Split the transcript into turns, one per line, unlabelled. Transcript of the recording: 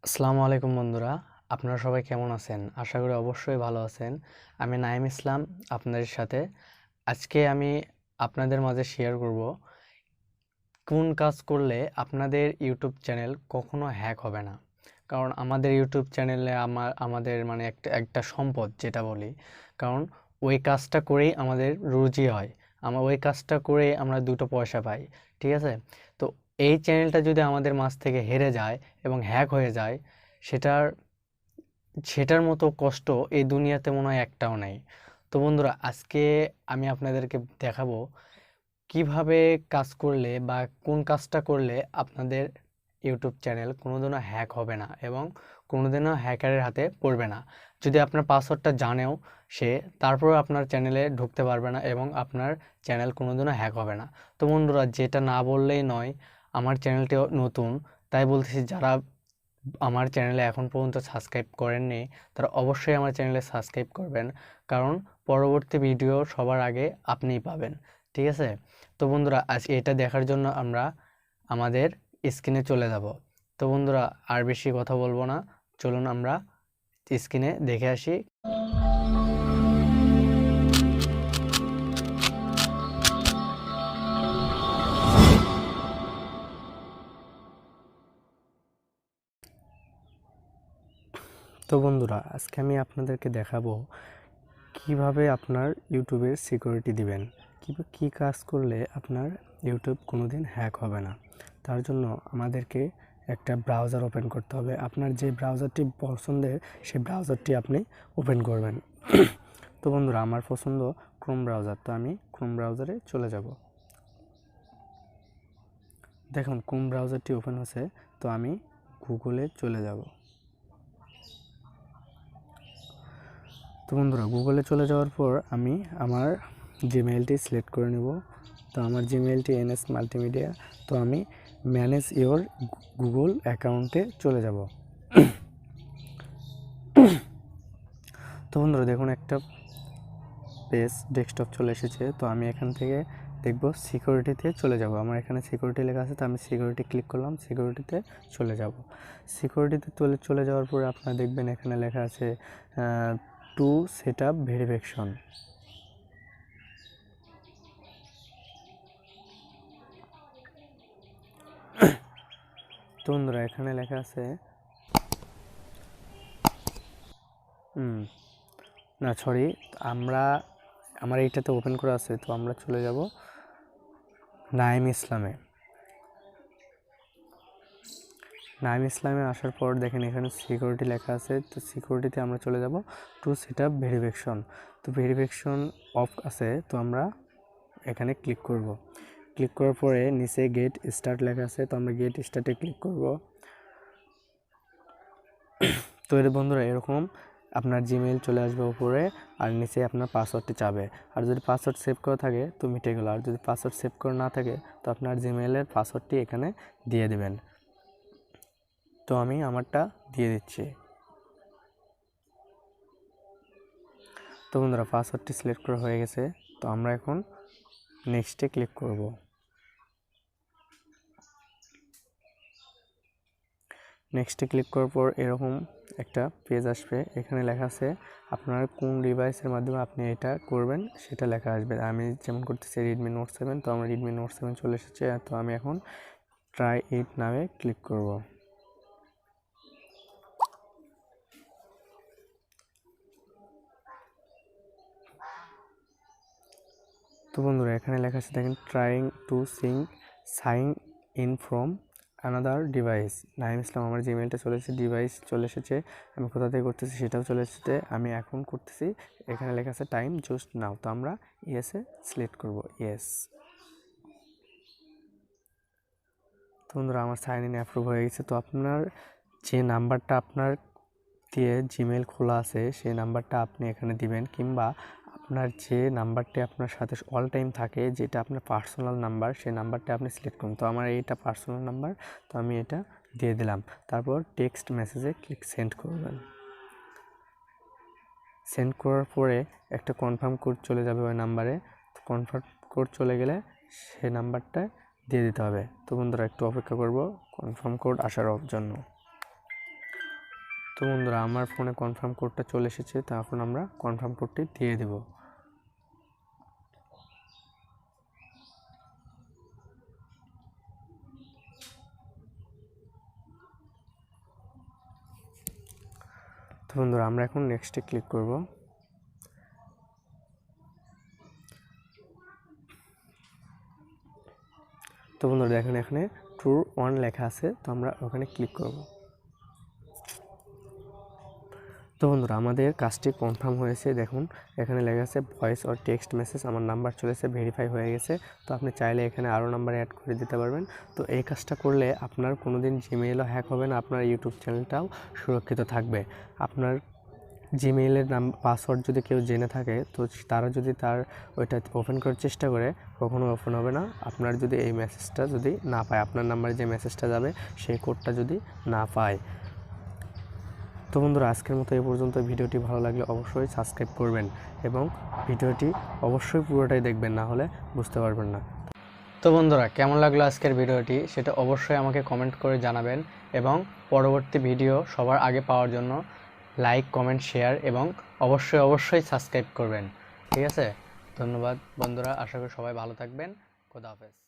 আসসালামু আলাইকুম বন্ধুরা, আপনারা সবাই কেমন আছেন? আশা করি অবশ্যই ভালো আছেন। আমি নাঈম ইসলাম আপনাদের সাথে। আজকে আমি আপনাদের মাঝে শেয়ার করব কোন কাজ করলে আপনাদের ইউটিউব চ্যানেল কখনো হ্যাক হবে না। কারণ আমাদের ইউটিউব চ্যানেলে আমাদের মানে একটা সম্পদ যেটা বলি। কারণ ওই কাজটা করেই আমাদের রুজি হয়। ওই কাজটা করে আমরা দুটো পয়সা পাই। ঠিক আছে? তো এই চ্যানেলটা যদি আমাদের মাঝ থেকে হেরে যায় এবং হ্যাক হয়ে যায়, সেটার সেটার মতো কষ্ট এই দুনিয়াতে মনে হয় একটাও নাই। তো বন্ধুরা, আজকে আমি আপনাদেরকে দেখাবো কিভাবে কাজ করলে বা কোন কাজটা করলে আপনাদের ইউটিউব চ্যানেল কোনোদিনও হ্যাক হবে না এবং কোনোদিনও হ্যাকারের হাতে পড়বে না। যদি আপনার পাসওয়ার্ডটা জানেও সে, তারপরেও আপনার চ্যানেলে ঢুকতে পারবে না এবং আপনার চ্যানেল কোনোদিনও হ্যাক হবে না। তো বন্ধুরা, যেটা না বললেই নয়, আমার চ্যানেলটিও নতুন, তাই বলতেছি যারা আমার চ্যানেলে এখন পর্যন্ত সাবস্ক্রাইব করেননি তারা অবশ্যই আমার চ্যানেলে সাবস্ক্রাইব করবেন, কারণ পরবর্তী ভিডিও সবার আগে আপনিই পাবেন। ঠিক আছে? তো বন্ধুরা, আজ এটা দেখার জন্য আমরা আমাদের স্ক্রিনে চলে যাব। তো বন্ধুরা, আর বেশি কথা বলবো না, চলুন আমরা স্ক্রিনে দেখে আসি। তো বন্ধুরা, আজকে আমি আপনাদেরকে দেখাবো কিভাবে আপনার ইউটিউবের সিকিউরিটি দিবেন, কী কাজ করলে আপনার ইউটিউব কোনোদিন হ্যাক হবে না। তার জন্য আমাদেরকে একটা ব্রাউজার ওপেন করতে হবে। আপনার যে ব্রাউজারটি পছন্দের সেই ব্রাউজারটি আপনি ওপেন করবেন। তো বন্ধুরা, আমার পছন্দ ক্রোম ব্রাউজার, তো আমি ক্রোম ব্রাউজারে চলে যাব। দেখুন, ক্রোম ব্রাউজারটি ওপেন হয়েছে, তো আমি গুগলে চলে যাব। তো বন্ধুরা, গুগলে চলে যাওয়ার পর আমি আমার জিমেইলটি সিলেক্ট করে নেব। তো আমার জিমেইলটি NS মাল্টিমিডিয়া। তো আমি ম্যানেজ ইওর গুগল অ্যাকাউন্টে চলে যাব। তো বন্ধুরা, দেখুন একটা পেজ ডেস্কটপ চলে এসেছে। তো আমি এখান থেকে দেখব সিকিউরিটিতে চলে যাব। আমার এখানে সিকিউরিটি লেখা আছে, তো আমি সিকিউরিটি ক্লিক করলাম, সিকিউরিটিতে চলে যাব। সিকিউরিটিতে চলে যাওয়ার পরে আপনারা দেখবেন এখানে লেখা আছে টু সেট আপ ভেরিফিকেশন। তো বন্ধুরা, এখানে লেখা আছে না সরি, আমার এইটাতে ওপেন করা আছে। তো আমরা চলে যাব নাঈম ইসলামে। নাঈম ইসলামে আসার পর দেখেন এখানে সিকিউরিটি লেখা আছে। তো সিকিউরিটিতে আমরা চলে যাব টু সেট আপ ভেরিফিকেশন। তো ভেরিফিকেশন অফ আছে, তো আমরা এখানে ক্লিক করব। ক্লিক করার পরে নিচে গেট স্টার্ট লেখা আছে, তো আমরা গেট স্টার্টে ক্লিক করব। তো এর বন্ধুরা, এরকম আপনার জিমেইল চলে আসবে উপরে, আর নিচে আপনার পাসওয়ার্ডটি চাবে। আর যদি পাসওয়ার্ড সেভ করা থাকে তো মিটে গেল, আর যদি পাসওয়ার্ড সেভ করা না থাকে তো আপনার জিমেইলের পাসওয়ার্ডটি এখানে দিয়ে দেবেন। তো আমি আমারটা দিয়ে দিচ্ছি। তো বন্ধুরা, পাসওয়ার্ডটি সিলেক্ট করা হয়ে গেছে। তো আমরা এখন নেক্সটে ক্লিক করব। নেক্সটে ক্লিক করার পর এরকম একটা পেজ আসবে। এখানে লেখা আছে আপনার কোন ডিভাইসের মাধ্যমে আপনি এটা করবেন সেটা লেখা আসবে। আমি যেমন করতেছি রেডমি নোট 7, তো আমার রেডমি নোট 7 চলে এসেছে। তো আমি এখন ট্রাই ইট নামে ক্লিক করব। তো বন্ধুরা, এখানে লেখা আছে দেখেন trying to sign in from another device. Naim Islam আমার জিমেলটা চলে এসেছে, ডিভাইস চলে এসেছে, আমি কোথা থেকে করতেছি সেটাও চলে এসেছে। আমি এখন করতেছি, এখানে লেখা আছে টাইম জাস্ট নাও। তো আমরা ইয়েসে সিলেক্ট করব, ইয়েস। তো বন্ধুরা, আমার সাইন ইন অ্যাপ্রুভ হয়ে গেছে। তো আপনার যে নাম্বারটা আপনার দিয়ে জিমেল খোলা আছে সেই নাম্বারটা আপনি এখানে দিবেন, কিংবা আপনার যে নাম্বারটি আপনার সাথে অল টাইম থাকে, যেটা আপনার পার্সোনাল নাম্বার, সেই নাম্বারটা আপনি সিলেক্ট করুন। তো আমার এইটা পার্সোনাল নাম্বার, তো আমি এটা দিয়ে দিলাম। তারপর টেক্সট মেসেজে ক্লিক সেন্ড করবেন। সেন্ড করার পরে একটা কনফার্ম কোড চলে যাবে ওই নাম্বারে। কনফার্ম কোড চলে গেলে সেই নাম্বারটা দিয়ে দিতে হবে। তো বন্ধুরা, একটু অপেক্ষা করব কনফার্ম কোড আসার জন্য। তো বন্ধুরা আমার ফোনে কনফার্ম কোডটা চলে এসেছে, তো এখন আমরা কনফার্ম কোডটি দিয়ে দেব। তো বন্ধুরা আমরা এখন নেক্সটে ক্লিক করব। তো বন্ধুরা দেখেন এখানে ট্রু 1 লেখা আছে, তো আমরা ওখানে ক্লিক করব। তো বন্ধুরা আমাদের কাজটি কনফার্ম হয়েছে। দেখুন এখানে লেখা আছে ভয়েস অর টেক্সট মেসেজ, আমার নাম্বার চলেছে, ভেরিফাই হয়ে গেছে। তো আপনি চাইলে এখানে আরও নাম্বার অ্যাড করে দিতে পারবেন। তো এই কাজটা করলে আপনার কোনোদিন জিমেইলও হ্যাক হবে না, আপনার ইউটিউব চ্যানেলটাও সুরক্ষিত থাকবে। আপনার জিমেইলের পাসওয়ার্ড যদি কেউ জেনে থাকে, তো তারা যদি তার ওইটা ওপেন করার চেষ্টা করে, কখনো ওপেন হবে না। আপনার যদি এই মেসেজটা যদি না পায়, আপনার নাম্বারে যে মেসেজটা যাবে সেই কোডটা যদি না পায়। তো বন্ধুরা আজকের মতো এই পর্যন্ত। ভিডিওটি ভালো লাগলে অবশ্যই সাবস্ক্রাইব করবেন এবং ভিডিওটি অবশ্যই পুরোটাই দেখবেন, না হলে বুঝতে পারবেন না। তো বন্ধুরা কেমন লাগলো আজকের ভিডিওটি সেটা অবশ্যই আমাকে কমেন্ট করে জানাবেন এবং পরবর্তী ভিডিও সবার আগে পাওয়ার জন্য লাইক, কমেন্ট, শেয়ার এবং অবশ্যই সাবস্ক্রাইব করবেন। ঠিক আছে, ধন্যবাদ বন্ধুরা, আশা করি সবাই ভালো থাকবেন। খোদা হাফেজ।